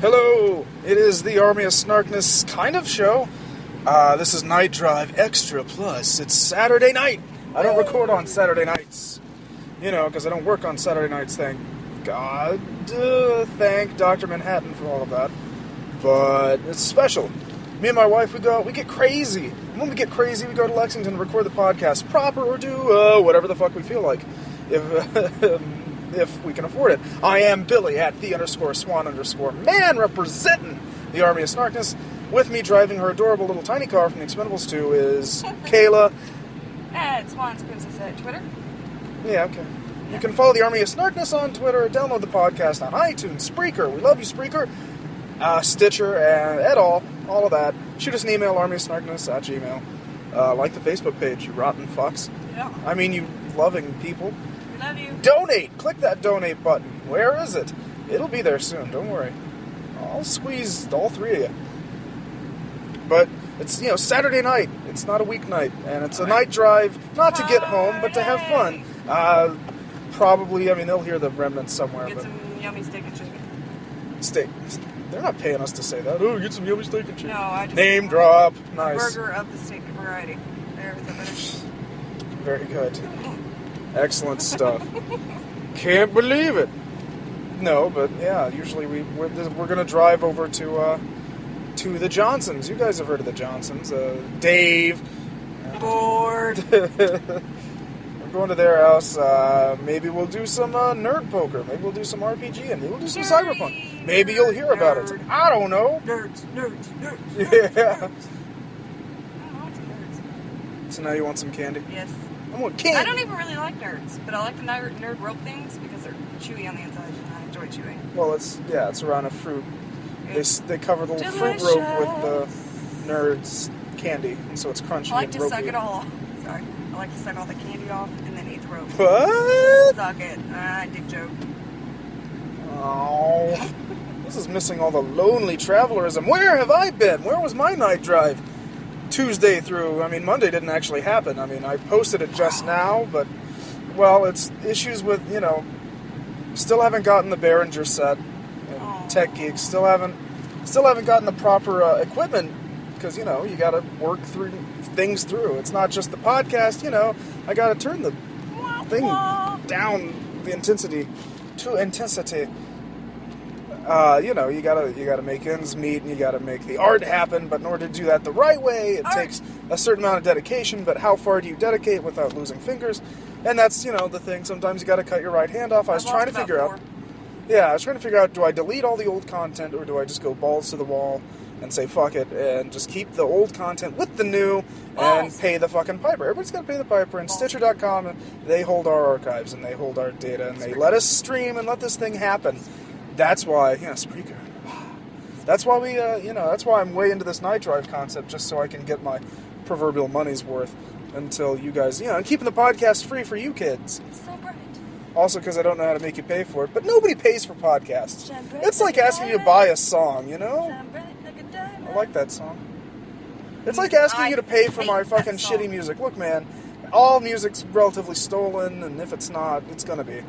Hello, it is the Army of Snarkness kind of show. This is Night Drive Extra Plus. It's Saturday night. I don't record on Saturday nights. You know, because I don't work on Saturday nights, thank God. Thank Dr. Manhattan for all of that. But it's special. Me and my wife, we get crazy. And when we get crazy, we go to Lexington to record the podcast proper or do whatever the fuck we feel like. If we can afford it. I am Billy at _Swan_man representing the Army of Snarkness. With me driving her adorable little tiny car from the Expendables 2 is Kayla. At Swan's Princess at Twitter. Yeah, okay. You can follow the Army of Snarkness on Twitter, download the podcast on iTunes, Spreaker, we love you Spreaker, Stitcher, and all of that. Shoot us an email, armyofsnarkness@gmail. Like the Facebook page, you rotten fucks. Yeah. I mean, you loving people. Love you. Donate! Click that donate button. Where is it? It'll be there soon, don't worry. I'll squeeze all three of you. But it's, Saturday night. It's not a weeknight. And it's a night drive, not to get home, but to have fun. Probably, they'll hear the remnants somewhere. Get some yummy steak and chicken. Steak. They're not paying us to say that. Oh, get some yummy steak and chicken. No, I just... Name drop. Nice. Burger of the steak variety. There, is that better? Very good. Excellent stuff. Can't believe it. No, but yeah, usually we're going to drive over to the Johnsons. You guys have heard of the Johnsons. Dave. Bored. We're going to their house. Maybe we'll do some nerd poker. Maybe we'll do some RPG, and maybe we'll do some cyberpunk. Maybe you'll hear about it. I don't know. Nerds. Yeah. I want some nerds. So now you want some candy? Yes. I want candy. I don't even really like nerds, but I like the nerd rope things because they're chewy on the inside, and I enjoy chewing. Well, it's around a fruit. They cover the little Delicious. fruit rope with the nerds candy, and so it's crunchy. I like and to ropey. suck it all off. Sorry. I like to suck all the candy off and then eat the rope. What? Suck it. Dick joke. Oh, this is missing all the lonely travelerism. Where have I been? Where was my night drive? Tuesday through, Monday didn't actually happen. I posted it just now, but, well, it's issues with, still haven't gotten the Behringer set. Tech geeks still haven't gotten the proper equipment because, you gotta work things through. It's not just the podcast, I gotta turn the thing down, the intensity to intensity. You gotta make ends meet, and you gotta make the art happen, but in order to do that the right way, it takes a certain amount of dedication, but how far do you dedicate without losing fingers? And that's, the thing, sometimes you gotta cut your right hand off. I was trying to figure out, do I delete all the old content, or do I just go balls to the wall and say fuck it, and just keep the old content with the new, and pay the fucking piper. Everybody's gotta pay the piper, and Stitcher.com, they hold our archives, and they hold our data, and they let us stream and let this thing happen. That's why, Spreaker. That's why that's why I'm way into this night drive concept, just so I can get my proverbial money's worth until you guys, and keeping the podcast free for you kids. So bright. Also because I don't know how to make you pay for it, but nobody pays for podcasts. It's like asking you to buy a song, I like that song. It's like asking you to pay for my fucking shitty music. Look, man, all music's relatively stolen, and if it's not, it's gonna be.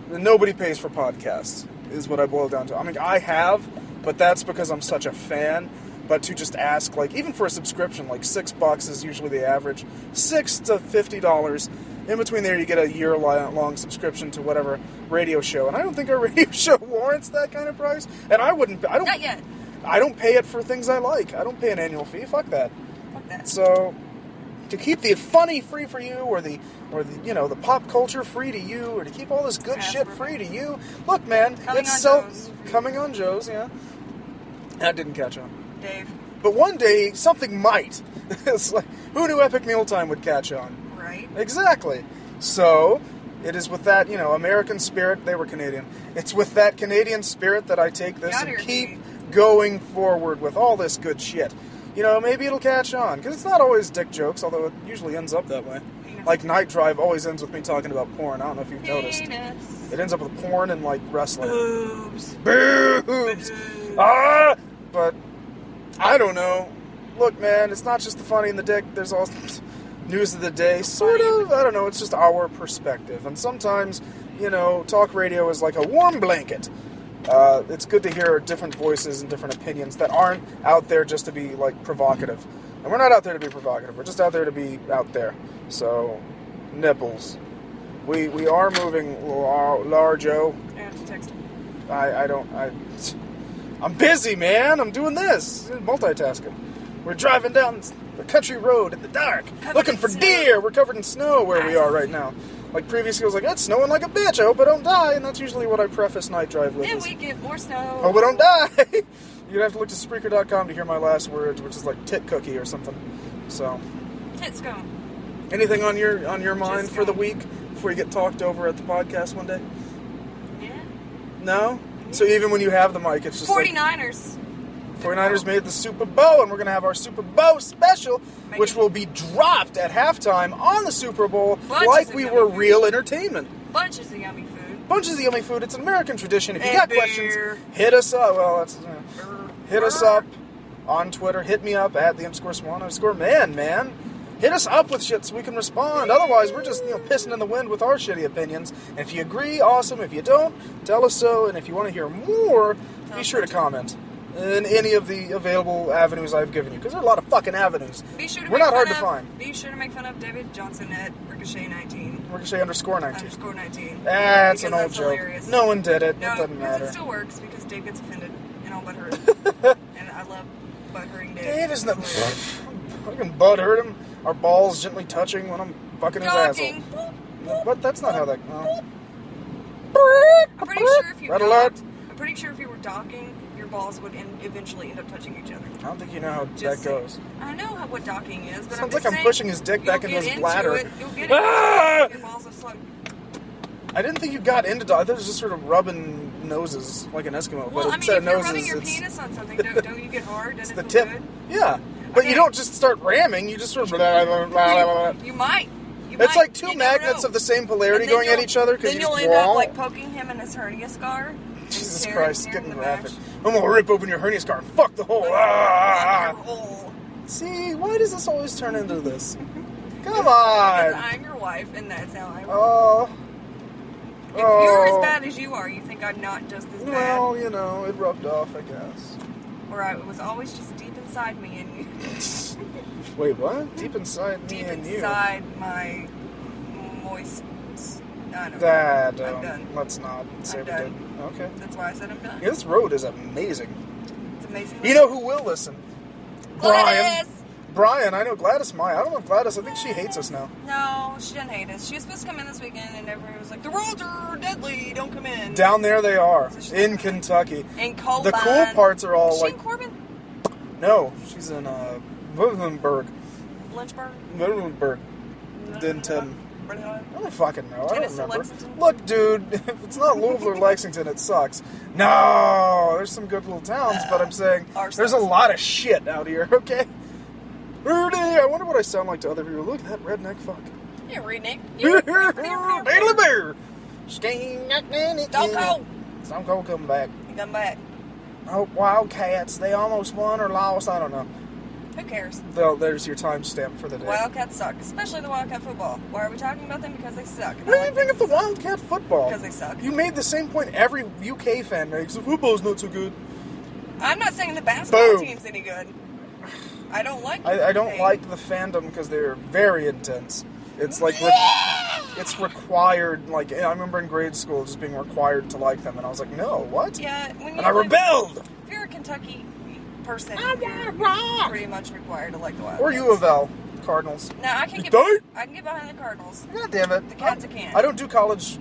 Nobody pays for podcasts, is what I boil down to. I have, but that's because I'm such a fan. But to just ask, even for a subscription, $6 is usually the average. $6 to $50. In between there, you get a year-long subscription to whatever radio show. And I don't think our radio show warrants that kind of price. And Not yet. I don't pay it for things I like. I don't pay an annual fee. Fuck that. Fuck that. So, to keep the funny free for you, or the the pop culture free to you, or to keep all this good shit free to you. Look, man, coming on Joe's, yeah. That didn't catch on. Dave. But one day something might. It's like, who knew Epic Mealtime would catch on? Right. Exactly. So, it is with that, American spirit. They were Canadian. It's with that Canadian spirit that I take this and keep going forward with all this good shit. Maybe it'll catch on. Because it's not always dick jokes, although it usually ends up that way. Like Night Drive always ends with me talking about porn. I don't know if you've noticed. It ends up with porn and, wrestling. Boobs. Boobs! But, I don't know. Look, man, it's not just the funny and the dick. There's also news of the day. Sort of. I don't know. It's just our perspective. And sometimes, talk radio is like a warm blanket. It's good to hear different voices and different opinions that aren't out there just to be, like, provocative. And we're not out there to be provocative. We're just out there to be out there. So, nipples. We are moving large-o. I have to text him. I'm busy, man. I'm doing this. Multitasking. We're driving down the country road in the dark, looking for deer. We're covered in snow where we are right now. Like previously, I was like, it's snowing like a bitch. I hope I don't die. And that's usually what I preface night drive with. Then we get more snow. Hope I don't die. You're gonna have to look to Spreaker.com to hear my last words, which is like tit cookie or something. So. Tits go. Anything on your mind for the week before you get talked over at the podcast one day? Yeah. No? So even when you have the mic, it's just 49ers. 49ers made the Super Bowl, and we're going to have our Super Bowl special, which will be dropped at halftime on the Super Bowl like we were real entertainment. Bunches of yummy food. Bunches of yummy food. It's an American tradition. If you And got beer. questions, hit us up. Well, that's hit us up on Twitter. Hit me up at _Swan_man. Hit us up with shit so we can respond. Otherwise, we're just pissing in the wind with our shitty opinions. And if you agree, awesome. If you don't, tell us so. And if you want to hear more, be sure to comment in any of the available avenues I've given you, because there are a lot of fucking avenues. We're not hard to find. Be sure to make fun of David Johnson at Ricochet19. Ricochet _19. _19. That's an old that's joke. hilarious. No one did it. No, It doesn't matter. it still works because Dave gets offended and all but hurt. And I love butthurting Dave. Dave is not. I can butt hurt him. Our balls gently touching when I'm fucking his asshole. But that's not how that. I'm pretty sure if you Red alert. I'm pretty sure if you were docking, your balls would eventually end up touching each other. I don't think you know how Just that goes. I know what docking is, but Sounds I'm like I'm pushing his dick back into his bladder. You'll get into it. Your balls are slow. I didn't think you got into dog. I thought it was just sort of rubbing noses like an Eskimo. Well, but I mean, instead if of you're noses, rubbing your it's penis on something, don't you get hard? Doesn't the it feel tip. good? Yeah, but you Okay. don't just start ramming. You just sort of. Blah, blah, blah, blah, blah. You might. It's like two magnets of the same polarity going at each other. Then you you'll just end up wall. like poking him in his hernia scar. Jesus tear- Christ, tear getting the graphic. match. I'm gonna rip open your hernia scar and fuck the hole. Fuck Ah! your hole. See, why does this always turn into this? Come Because on. I'm your wife, and that's how I roll. Oh. If you're as bad as you are, you think I'm not just as bad? Well, it rubbed off, I guess. Or it was always just deep inside me and you. Wait, what? Deep inside me Deep and you. inside my moist. I don't That, know. I'm done. let's not say I'm we done. did. Okay. That's why I said I'm done. Yeah, this road is amazing. It's amazing. You know who will listen? Gladys! Brian, I know Gladys might. I don't know if Gladys, I think she hates us now. No, she doesn't hate us. She was supposed to come in this weekend, and everybody was like, the roads are deadly, don't come in. Down there they are, So she's in not- Kentucky. In Cold The cool parts are all Is she like... in Corbin? No, she's in Williamsburg. Lynchburg? Williamsburg. Denton. I don't fucking know. I don't Tennessee, remember. Lexington? Look, dude, if it's not Louisville or Lexington, it sucks. No, there's some good little towns, but I'm saying Ours there's a sucks. lot of shit out here, okay? Rudy, I wonder what I sound like to other people. Look at that redneck fuck. Yeah, redneck. Daily bear. Stone Cold. Stone Cold coming back. He come back. Oh, Wildcats, they almost won or lost. I don't know. Who cares? There's your timestamp for the day. Wildcats suck, especially the Wildcat football. Why are we talking about them? Because they suck. Why do you bring up the Wildcat football? Because they suck. You made the same point every UK fan makes. The football's not so good. I'm not saying the basketball Boom. team's any good. I don't like I don't UK. like the fandom because they're very intense. It's like it's required. Like I remember in grade school just being required to like them, and I was like, no, what? Yeah, when you And I rebelled. If you're a Kentucky person, I wanna you're rock. pretty much required to like the Wildcats. Or U of L, Cardinals. No, I can You get. don't? I can get behind the Cardinals. God damn it. The Cats can. I don't do college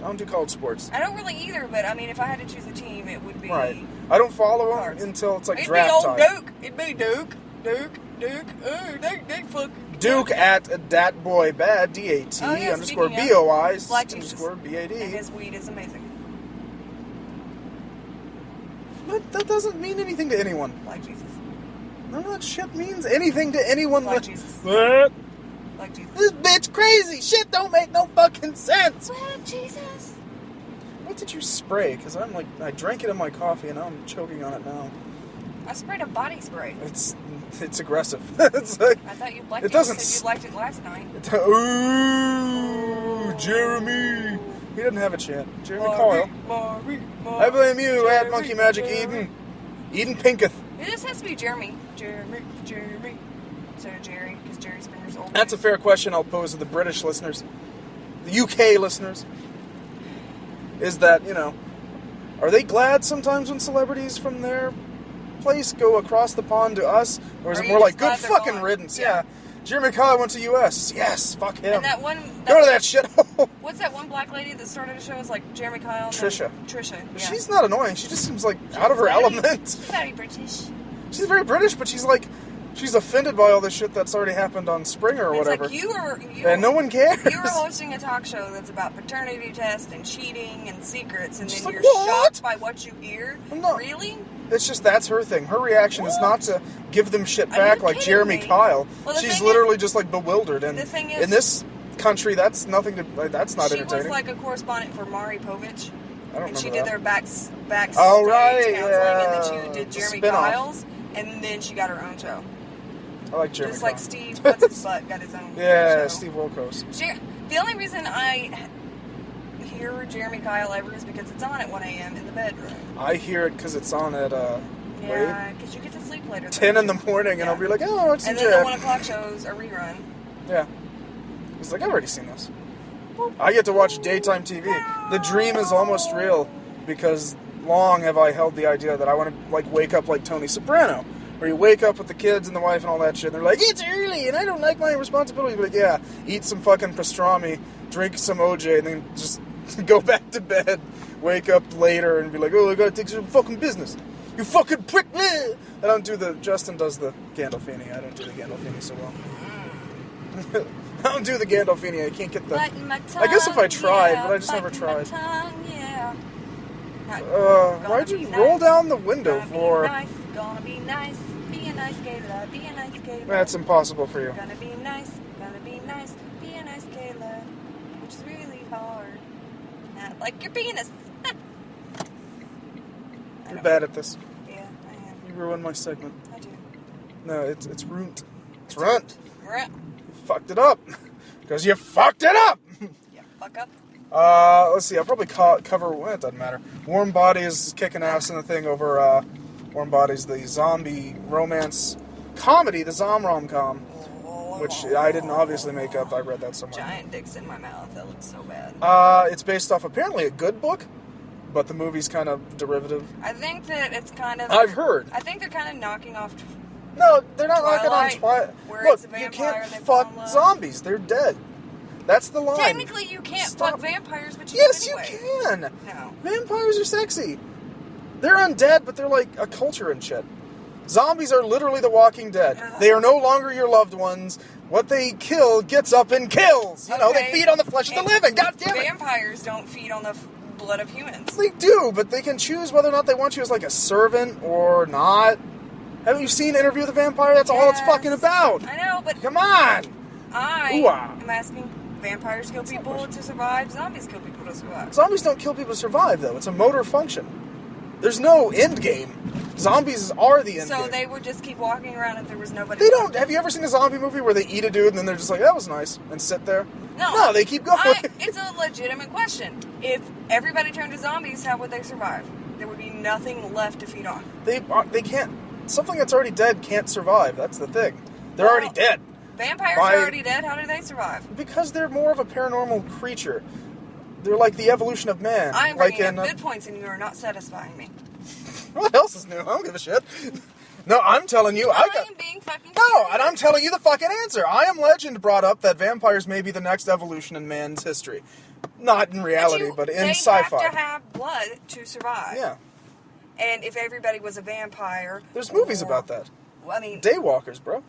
sports. I don't really either, but I mean, if I had to choose a team, it would be Right. I don't follow them Cards. until it's like It'd draft be old time. Duke. It'd be Duke. Oh, they fucking Duke at datboybad, DAT Oh, yeah, _ speaking of, BOI Black Jesus. _ BAD. And his weed is amazing. But that doesn't mean anything to anyone. Like Jesus. None of that shit means anything to anyone. Like Jesus. What? Like Jesus. This bitch crazy. Shit don't make no fucking sense. Like Jesus. What did you spray? Because I drank it in my coffee and now I'm choking on it now. I sprayed a body spray. It's aggressive. It's like, I thought you liked It it. doesn't You said you liked it last night. ooh, Jeremy. He didn't have a chant. Jeremy Kyle. I blame you, at Monkey Magic Eden. Eden Pinketh. It just has to be Jeremy. Jeremy. Instead of Jerry, because Jerry Springer's old. That's a fair question I'll pose to the British listeners. The UK listeners. Is that, are they glad sometimes when celebrities from their place go across the pond to us? Or is it more like, good fucking riddance? Yeah. Jeremy Kyle went to US. Yes, fuck him. And that one... Go to that shithole. What's that one black lady that started a show? It's like Jeremy Kyle. Trisha. Yeah. She's not annoying. She just seems like out of her element. She's very British. She's very British, but she's offended by all this shit that's already happened on Springer or whatever. It's like and no one cares. You were hosting a talk show that's about paternity tests and cheating and secrets, and then you're what? shocked by what you hear? Really? It's just, that's her thing. Her reaction is not to give them shit back like Jeremy Kyle. Well, she's literally just bewildered. And the thing is, in this country, that's nothing to, that's not entertaining. She was like a correspondent for Maury Povich. I don't and she remember did their backstage oh, right, counseling, and then she did Jeremy Kyle's, and then she got her own show. I like Jeremy Just Kyle. like Steve, what's his butt, got his own show. Steve Wilkos. The only reason I hear Jeremy Kyle ever is because it's on at 1 a.m. in the bedroom. I hear it because it's on at, yeah, because you get to sleep later. 10 in the morning, and I'll be like, oh, it's and then the 1 o'clock shows a rerun. Yeah. He's like, I've already seen this. I get to watch daytime TV. The dream is almost real, because long have I held the idea that I want to, wake up like Tony Soprano, where you wake up with the kids and the wife and all that shit, and they're like, it's early, and I don't like my responsibilities. But yeah, eat some fucking pastrami, drink some OJ, and then just go back to bed, wake up later, and be like, oh, I gotta take some fucking business. You fucking prick! I don't do Justin does the Gandolfini. I don't do the Gandolfini so well. I don't do the Gandolfini. I can't get the... I guess if I tried, but I just never tried. Why'd you roll down the window for... Gonna be nice, be a nice Kayla, be a nice Kayla. That's impossible for you. Gonna be nice, be a nice Kayla. Which is really hard. Not like your penis. You're bad at this. Yeah, I am. You ruined my segment. I do. No, it's ruined. It's ruined. Ruined. You fucked it up. Because you fucked it up! Yeah, fuck up. Let's see, I'll probably cover... Well, it doesn't matter. Warm Bodies is kicking ass in the thing over, Warm Bodies, the zombie romance comedy, the Zom rom-com, which I didn't obviously make up. I read that somewhere. Giant dicks in my mouth. That looks so bad. It's based off apparently a good book, but the movie's kind of derivative. I think that it's kind of... I've heard. I think they're kind of knocking off... No, they're not knocking on Twilight. Look, you can't fuck zombies. They're dead. That's the line. Technically, you can't fuck vampires, but you yes, do anyway. you can. No. Vampires are sexy. They're undead, but they're like a culture and shit. Zombies are literally the Walking Dead. They are no longer your loved ones. What they kill gets up and kills. You know, they feed on the flesh of the living. God damn it. Vampires don't feed on the blood of humans. They do, but they can choose whether or not they want you as like a servant or not. Haven't you seen Interview with a Vampire? That's all it's fucking about. I know, but... Come on! I am asking, vampires kill people to survive, zombies kill people to survive. Zombies don't kill people to survive, though. It's a motor function. There's no end game. Zombies are the end game. So they would just keep walking around if there was nobody... They don't. Have you ever seen a zombie movie where they eat a dude and then they're just like, that was nice, and sit there? No, they keep going. It's a legitimate question. If everybody turned to zombies, how would they survive? There would be nothing left to feed on. They can't... Something that's already dead can't survive. That's the thing. They're already dead. Vampires are already dead? How do they survive? Because they're more of a paranormal creature. They're like the evolution of man. I'm bringing up good points and you are not satisfying me. What else is new? I don't give a shit. No, I'm telling you. I am being fucking serious. No, and I'm telling you the fucking answer. I Am Legend brought up that vampires may be the next evolution in man's history. Not in reality, but in sci-fi. They have to have blood to survive. Yeah. And if everybody was a vampire... There's movies about that. Well, I mean... Daywalkers, bro.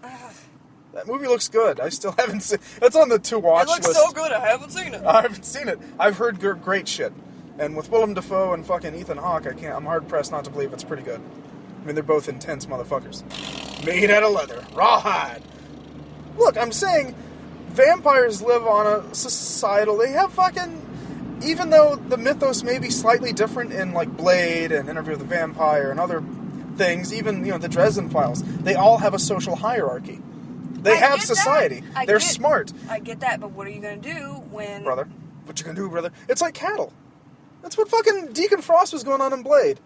That movie looks good. I still haven't seen it. It's on the to-watch list. It looks so good, I haven't seen it. I haven't seen it. I've heard great shit. And with Willem Dafoe and fucking Ethan Hawke, I'm hard-pressed not to believe it's pretty good. I mean, they're both intense motherfuckers. Made out of leather. Rawhide. Look, I'm saying vampires live on a societal... They have fucking... Even though the mythos may be slightly different in, like, Blade and Interview with a Vampire and other things, even, the Dresden Files, they all have a social hierarchy. They have society. They're smart. I get that, but what are you going to do when... Brother. what you gonna do, brother? It's like cattle. That's what fucking Deacon Frost was going on in Blade.